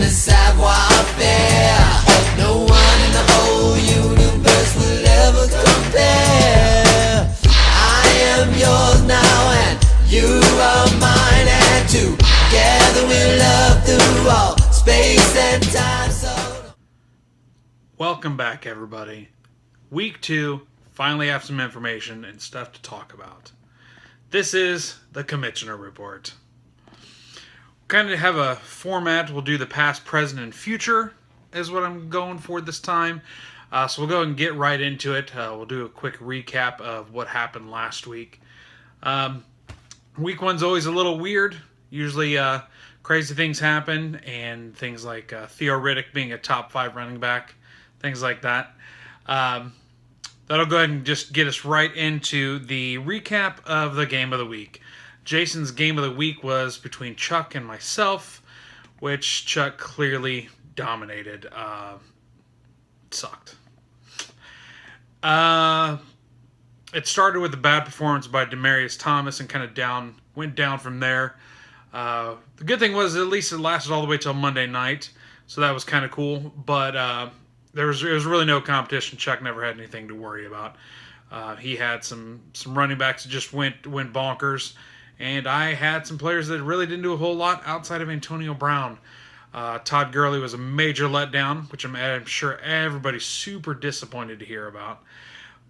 a savoir-faire no one in the whole universe will ever compare. I am yours now and you are mine, and together we'll love through all space and time. Welcome back, everybody. Week 2, finally have some information and stuff to talk about. This is the CoMitchoner Report. Kind of have a format. We'll do the past, present, and future is what I'm going for this time. So we'll go and get right into it. We'll do a quick recap of what happened last week. Week 1's always a little weird. Usually crazy things happen, and things like Theo Riddick being a top 5 running back, things like that. That'll go ahead and just get us right into the recap of the game of the week. Jason's game of the week was between Chuck and myself, which Chuck clearly dominated. Sucked. It started with a bad performance by Demaryius Thomas and kind of went down from there. The good thing was at least it lasted all the way till Monday night, so that was kind of cool. But there was really no competition. Chuck never had anything to worry about. He had some running backs that just went bonkers, and I had some players that really didn't do a whole lot outside of Antonio Brown. Todd Gurley was a major letdown, which I'm sure everybody's super disappointed to hear about.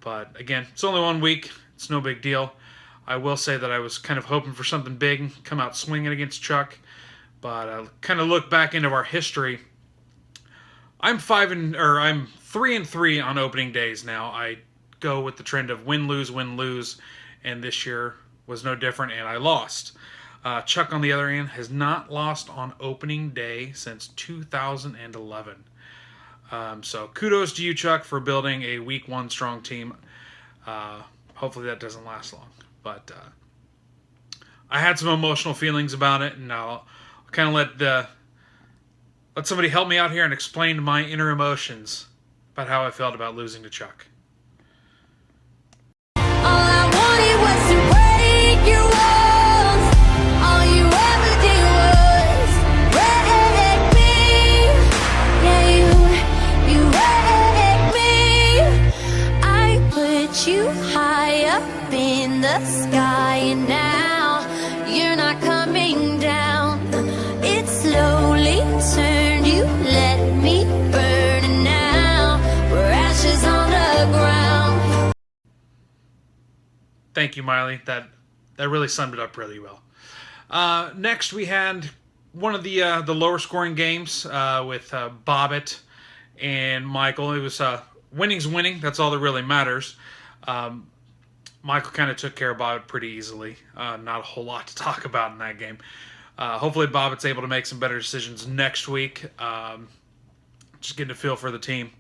But again, it's only 1 week. It's no big deal. I will say that I was kind of hoping for something big, come out swinging against Chuck. But I kind of look back into our history. I'm 3-3 on opening days now. I go with the trend of win, lose, and this year was no different, and I lost. Chuck, on the other hand, has not lost on opening day since 2011. So kudos to you, Chuck, for building a week 1 strong team. Hopefully that doesn't last long. But I had some emotional feelings about it, and I'll kind of let somebody help me out here and explain my inner emotions about how I felt about losing to Chuck. All I wanted was to break your walls. All you ever did was wreck me. Yeah, you wrecked me. I put you high up in the sky, and now you're not coming down. It slowly turned, you let me burn, and now we're ashes on the ground. Thank you, Miley. That really summed it up really well. Next, we had one of the lower scoring games with Bobbitt and Michael. It was winning's winning. That's all that really matters. Michael kind of took care of Bobbitt pretty easily. Not a whole lot to talk about in that game. Hopefully Bobbitt's able to make some better decisions next week. Just getting a feel for the team.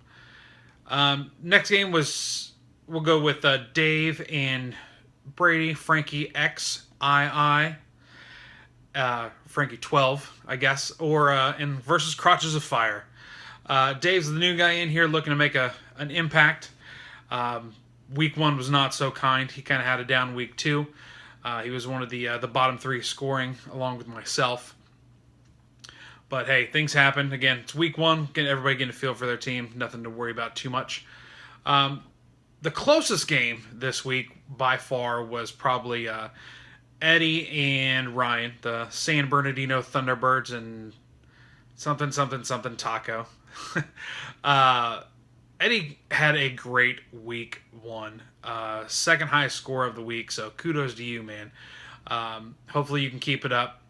Next game we'll go with Dave and Brady, Frankie XII, Frankie 12, I guess, and versus Crotches of Fire. Dave's the new guy in here looking to make an impact. Week 1 was not so kind. He kind of had a down week 2. He was one of the bottom 3 scoring along with myself. But hey, things happen. Again, it's week 1. Everybody getting a feel for their team. Nothing to worry about too much. The closest game this week by far was probably Eddie and Ryan, the San Bernardino Thunderbirds and something taco. Eddie had a great week 1. Second highest score of the week, so kudos to you, man. Hopefully you can keep it up,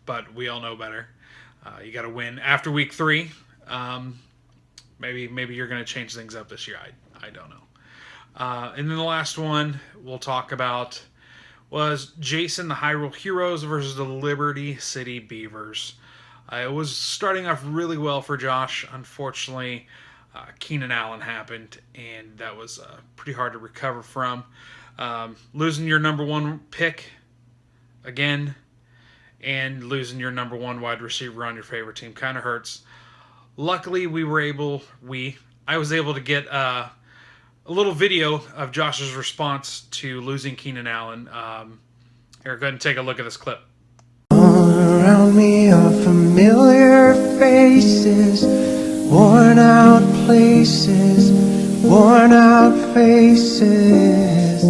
but we all know better. You got to win after week 3. Maybe you're going to change things up this year. I don't know. And then the last one we'll talk about was Jason, the Hyrule Heroes versus the Liberty City Beavers. It was starting off really well for Josh. Unfortunately, Keenan Allen happened, and that was pretty hard to recover from. Losing your number 1 pick again and losing your number 1 wide receiver on your favorite team kind of hurts. Luckily, I was able to get a little video of Josh's response to losing Keenan Allen. Here, go ahead and take a look at this clip. around me are familiar faces, worn out places, worn out faces,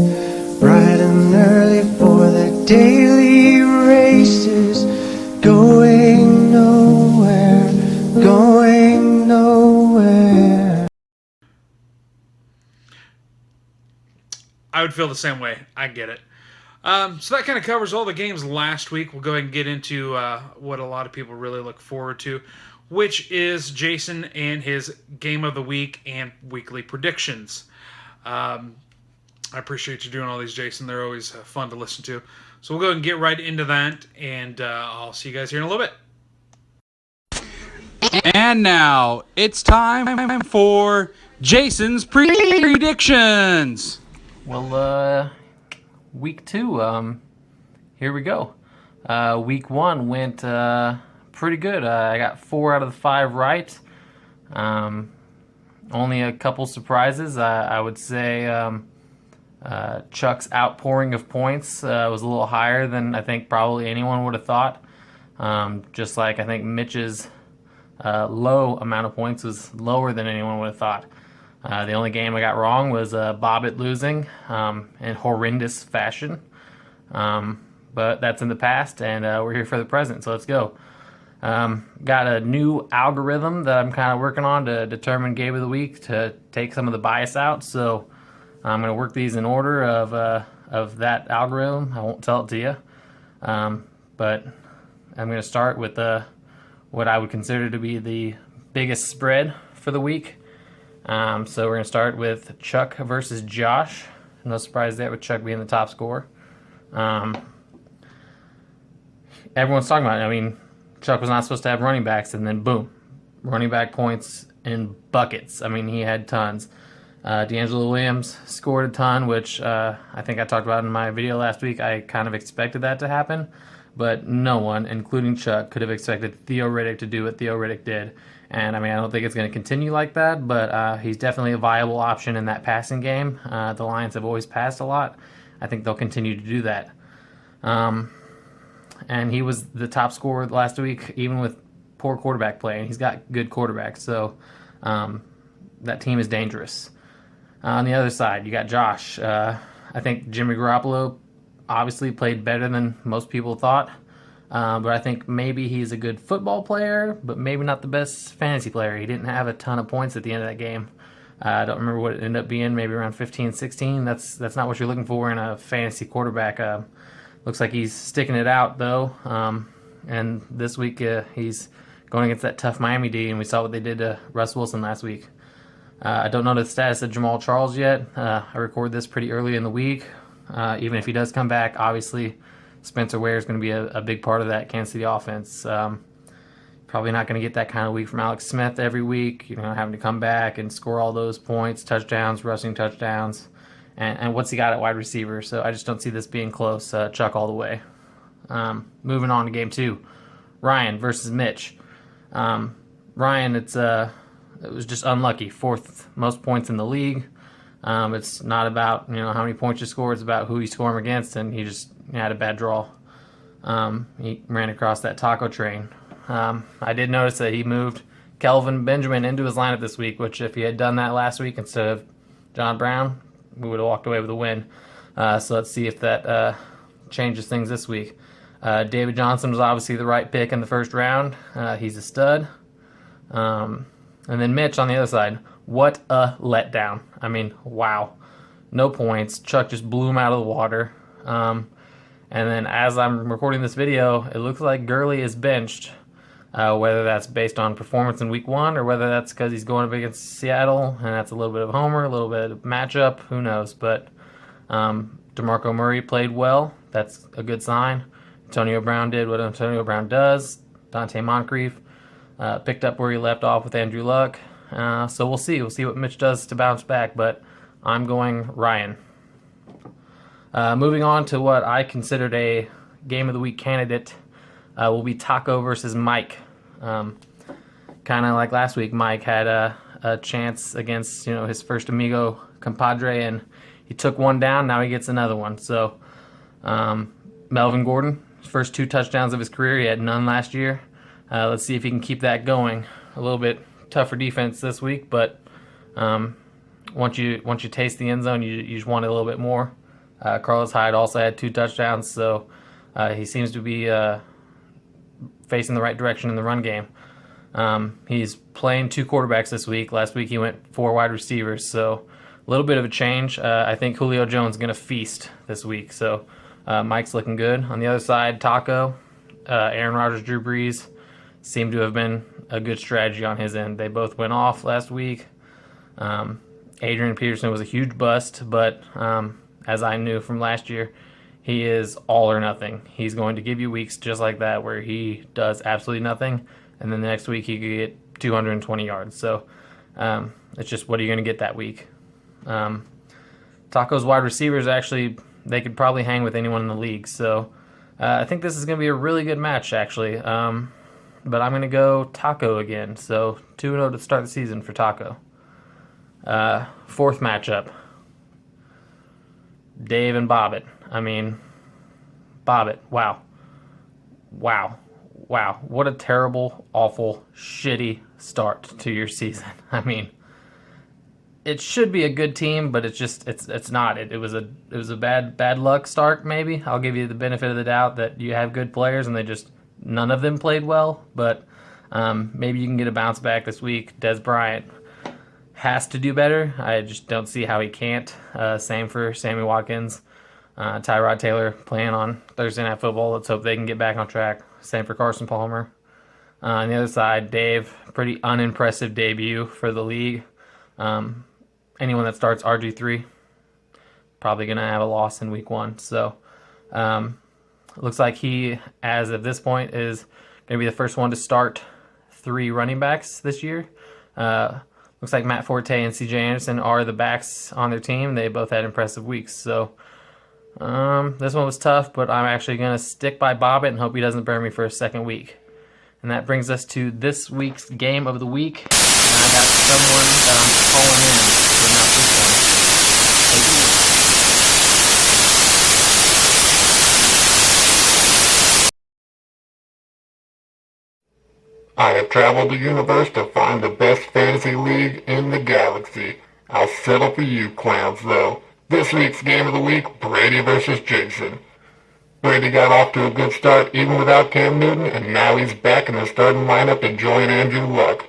bright and early for their daily races, going nowhere, going nowhere. I would feel the same way. I get it. So that kind of covers all the games last week. We'll go ahead and get into what a lot of people really look forward to, which is Jason and his Game of the Week and weekly predictions. I appreciate you doing all these, Jason. They're always fun to listen to. So we'll go ahead and get right into that, and I'll see you guys here in a little bit. And now it's time for Jason's predictions. Well, week 2, here we go. Week 1 went pretty good. I got 4 out of the 5 right. Only a couple surprises. I would say Chuck's outpouring of points was a little higher than I think probably anyone would have thought. Just like I think Mitch's low amount of points was lower than anyone would have thought. The only game I got wrong was Bobbitt losing in horrendous fashion. But that's in the past, and we're here for the present, so let's go. Got a new algorithm that I'm kind of working on to determine Game of the Week to take some of the bias out. So I'm going to work these in order of that algorithm. I won't tell it to you. But I'm going to start with what I would consider to be the biggest spread for the week. So we're going to start with Chuck versus Josh. No surprise there with Chuck being the top scorer. Everyone's talking about it. I mean, Chuck was not supposed to have running backs, and then boom, running back points in buckets. I mean, he had tons. D'Angelo Williams scored a ton, which I think I talked about in my video last week. I kind of expected that to happen, but no one, including Chuck, could have expected Theo Riddick to do what Theo Riddick did. And I mean, I don't think it's going to continue like that, but he's definitely a viable option in that passing game. The Lions have always passed a lot. I think they'll continue to do that. And he was the top scorer last week, even with poor quarterback play, and he's got good quarterbacks, so that team is dangerous. On the other side, you got Josh. I think Jimmy Garoppolo obviously played better than most people thought. But I think maybe he's a good football player, but maybe not the best fantasy player. He didn't have a ton of points at the end of that game. I don't remember what it ended up being, maybe around 15, 16. That's not what you're looking for in a fantasy quarterback. Looks like he's sticking it out, though. And this week he's going against that tough Miami D, and we saw what they did to Russ Wilson last week. I don't know the status of Jamal Charles yet. I record this pretty early in the week. Even if he does come back, obviously Spencer Ware is going to be a big part of that Kansas City offense. Probably not going to get that kind of week from Alex Smith every week, having to come back and score all those points, touchdowns, rushing touchdowns. And what's he got at wide receiver? So I just don't see this being close. Chuck all the way. Moving on to game 2. Ryan versus Mitch. Ryan, it was just unlucky. 4th most points in the league. It's not about how many points you score. It's about who you score him against, and he just had a bad draw. He ran across that taco train. I did notice that he moved Kelvin Benjamin into his lineup this week, which if he had done that last week instead of John Brown, we would have walked away with a win. So let's see if that changes things this week. David Johnson was obviously the right pick in the first round. He's a stud. And then Mitch on the other side. What a letdown. I mean, wow. No points. Chuck just blew him out of the water. And then as I'm recording this video, it looks like Gurley is benched. Whether that's based on performance in week 1 or whether that's because he's going up against Seattle and that's a little bit of homer, a little bit of matchup, who knows. But DeMarco Murray played well. That's a good sign. Antonio Brown did what Antonio Brown does. Dante Moncrief picked up where he left off with Andrew Luck. So we'll see. We'll see what Mitch does to bounce back, but I'm going Ryan. Moving on to what I considered a Game of the Week candidate will be Taco versus Mike. Kind of like last week, Mike had a chance against his first amigo compadre, and he took one down. Now he gets another one. So Melvin Gordon, First 2 touchdowns of his career. He had none last year. Let's see if he can keep that going. A little bit tougher defense this week, but once you taste the end zone, you just want it a little bit more. Carlos Hyde also had 2 touchdowns, so he seems to be facing the right direction in the run game. He's playing 2 quarterbacks this week. Last week he went 4 wide receivers, so a little bit of a change. I think Julio Jones is going to feast this week, so Mike's looking good. On the other side, Taco, Aaron Rodgers, Drew Brees seem to have been a good strategy on his end. They both went off last week. Adrian Peterson was a huge bust, but as I knew from last year, he is all or nothing. He's going to give you weeks just like that where he does absolutely nothing, and then the next week he could get 220 yards. So it's just, what are you going to get that week? Taco's wide receivers, actually, they could probably hang with anyone in the league. So I think this is going to be a really good match, actually. But I'm going to go Taco again. So 2-0 to start the season for Taco. Fourth matchup, Dave and Bobbitt. I mean, Bobbitt, wow. What a terrible, awful, shitty start to your season. I mean, it should be a good team, but it's not. It was a bad luck start, maybe. I'll give you the benefit of the doubt that you have good players and none of them played well, but maybe you can get a bounce back this week. Des Bryant has to do better. I just don't see how he can't. Same for Sammy Watkins. Tyrod Taylor playing on Thursday Night Football. Let's hope they can get back on track. Same for Carson Palmer. On the other side, Dave, pretty unimpressive debut for the league. Anyone that starts RG3, probably going to have a loss in week 1. So it looks like he, as of this point, is going to be the first one to start 3 running backs this year. Looks like Matt Forte and CJ Anderson are the backs on their team. They both had impressive weeks. So this one was tough, but I'm actually going to stick by Bobbitt and hope he doesn't burn me for a second week. And that brings us to this week's game of the week. And I got someone that I'm calling in to announce this one. I have traveled the universe to find the best fantasy league in the galaxy. I'll settle for you clowns, though. This week's game of the week, Brady versus Jason. Brady got off to a good start even without Cam Newton, and now he's back in the starting lineup enjoying Andrew Luck.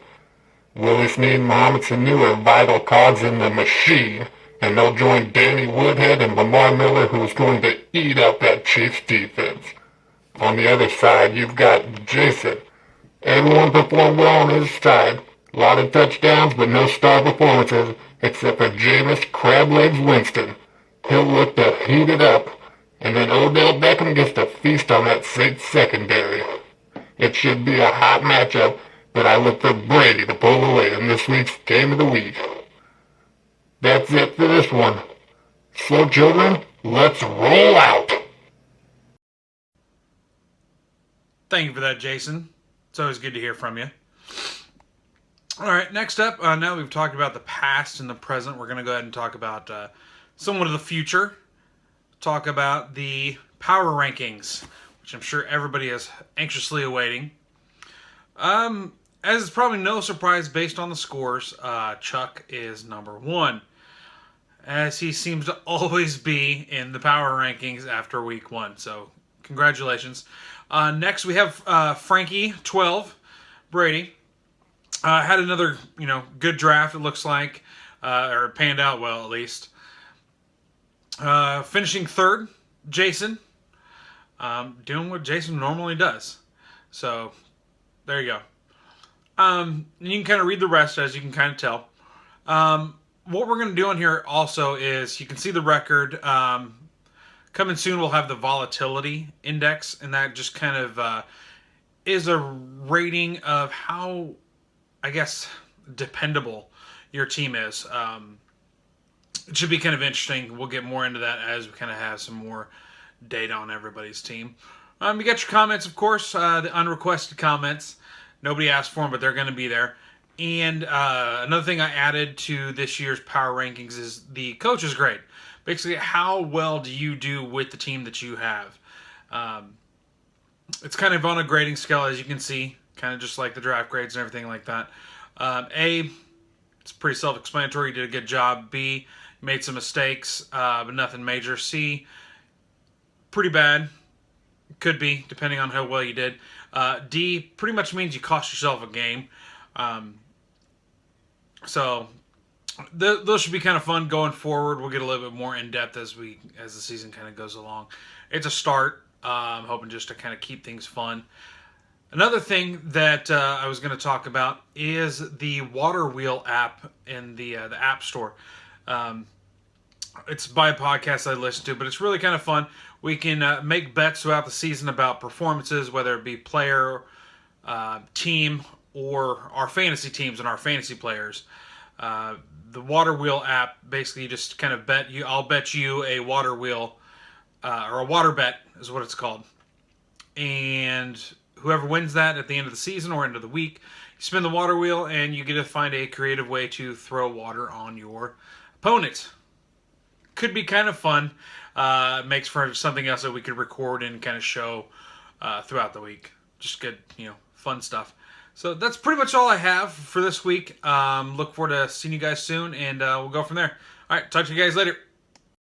Willie Snead and Mohamed Sanu are vital cogs in the machine, and they'll join Danny Woodhead and Lamar Miller, who's going to eat up that Chiefs defense. On the other side, you've got Jason. Everyone performed well on his side. A lot of touchdowns, but no star performances, except for Jameis Crablegs Winston. He'll look to heat it up, and then Odell Beckham gets to feast on that Saints secondary. It should be a hot matchup, but I look for Brady to pull away in this week's game of the week. That's it for this one. So children, let's roll out. Thank you for that, Jason. It's always good to hear from you. All right, next up, now we've talked about the past and the present, we're going to go ahead and talk about somewhat of the future. Talk about the power rankings, which I'm sure everybody is anxiously awaiting. As it's probably no surprise based on the scores, Chuck is number 1, as he seems to always be in the power rankings after week 1. So congratulations. Next we have Frankie 12, Brady. Had another good draft, it looks like, or panned out well at least. Finishing 3rd, Jason. Doing what Jason normally does. So there you go. You can kind of read the rest, as you can kind of tell. What we're going to do on here also is, you can see the record. Coming soon, we'll have the volatility index, and that just kind of is a rating of how, I guess, dependable your team is. It should be kind of interesting. We'll get more into that as we kind of have some more data on everybody's team. You got your comments, of course, the unrequested comments. Nobody asked for them, but they're going to be there. And another thing I added to this year's power rankings is the coach's grade. Basically, how well do you do with the team that you have? It's kind of on a grading scale, as you can see, kind of just like the draft grades and everything like that. A, it's pretty self-explanatory. You did a good job. B, you made some mistakes, but nothing major. C, pretty bad. Could be, depending on how well you did. D, pretty much means you cost yourself a game. So those should be kind of fun going forward. We'll get a little bit more in depth as the season kind of goes along. It's a start. I'm hoping just to kind of keep things fun. Another thing that I was going to talk about is the Water Wheel app in the App Store. It's by a podcast I listen to, but it's really kind of fun. We can make bets throughout the season about performances, whether it be player, team, or our fantasy teams and our fantasy players. The Water Wheel app, basically, you just kind of bet you. I'll bet you a water wheel, or a water bet is what it's called, and whoever wins that at the end of the season or end of the week, you spin the water wheel and you get to find a creative way to throw water on your opponent. Could be kind of fun. Makes for something else that we could record and kind of show throughout the week. Just good, fun stuff. So that's pretty much all I have for this week. Look forward to seeing you guys soon, and we'll go from there. All right, talk to you guys later.